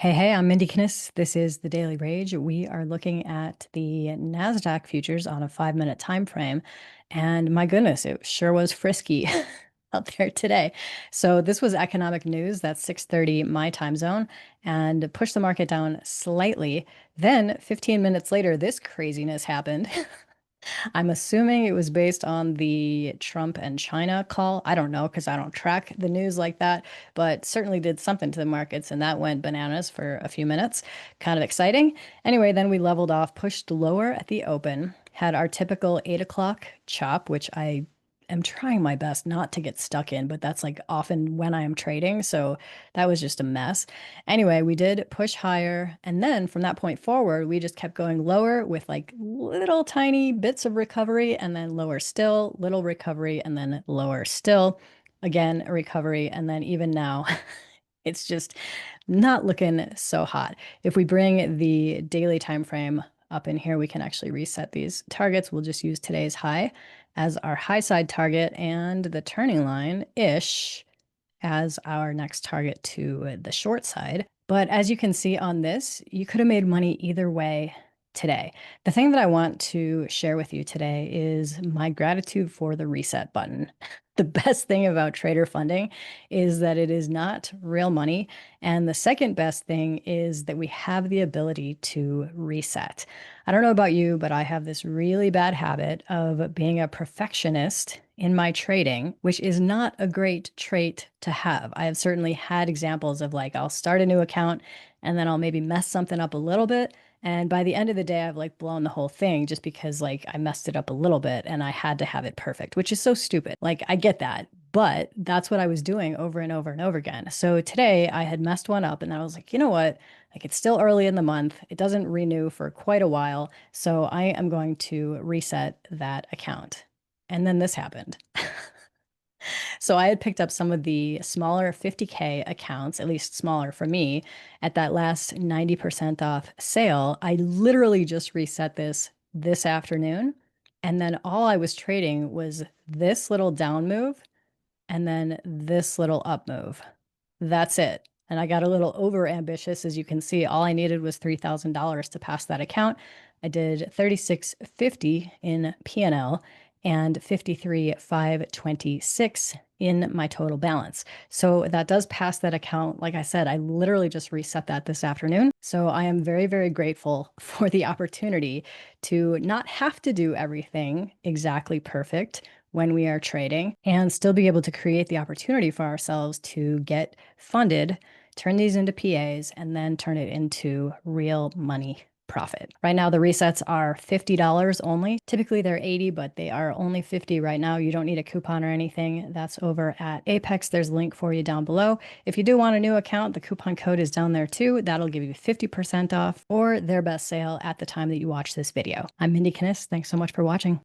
Hey, I'm Mindy Kniss. This is the Daily Rage. We are looking at the NASDAQ futures on a 5-minute time frame. And my goodness, it sure was frisky out there today. So this was economic news. That's 6:30 my time zone and pushed the market down slightly. Then 15 minutes later, this craziness happened. I'm assuming it was based on the Trump and China call. I don't know because I don't track the news like that, but certainly did something to the markets, and that went bananas for a few minutes. Kind of exciting. Anyway, then we leveled off, pushed lower at the open, had our typical 8 o'clock chop, which I am trying my best not to get stuck in, but that's like often when I am trading. So that was just a mess. Anyway, we did push higher. And then from that point forward, we just kept going lower with like little tiny bits of recovery and then lower still, little recovery, and then lower still. Again, a recovery. And then even now, it's just not looking so hot. If we bring the daily time frame up in here, we can actually reset these targets. We'll just use today's high as our high side target and the turning line ish as our next target to the short side. But as you can see on this, you could have made money either way today. The thing that I want to share with you today is my gratitude for the reset button. The best thing about trader funding is that it is not real money. And the second best thing is that we have the ability to reset. I don't know about you, but I have this really bad habit of being a perfectionist in my trading, which is not a great trait to have. I have certainly had examples of like, I'll start a new account and then I'll maybe mess something up a little bit. And by the end of the day, I've like blown the whole thing just because like I messed it up a little bit and I had to have it perfect, which is so stupid. Like, I get that. But that's what I was doing over and over and over again. So today I had messed one up and I was like, you know what? Like, it's still early in the month. It doesn't renew for quite a while. So I am going to reset that account. And then this happened. So I had picked up some of the smaller 50K accounts, at least smaller for me, at that last 90% off sale. I literally just reset this afternoon. And then all I was trading was this little down move and then this little up move. That's it. And I got a little over ambitious. As you can see, all I needed was $3,000 to pass that account. I did 3650 in P&L and 53,526 in my total balance. So that does pass that account. Like I said, I literally just reset that this afternoon. So I am very, very grateful for the opportunity to not have to do everything exactly perfect when we are trading and still be able to create the opportunity for ourselves to get funded, turn these into PAs, and then turn it into real money profit. Right now, the resets are $50 only. Typically, they're 80, but they are only 50 right now. You don't need a coupon or anything. That's over at Apex. There's a link for you down below. If you do want a new account, the coupon code is down there too. That'll give you 50% off or their best sale at the time that you watch this video. I'm Mindy Kniss. Thanks so much for watching.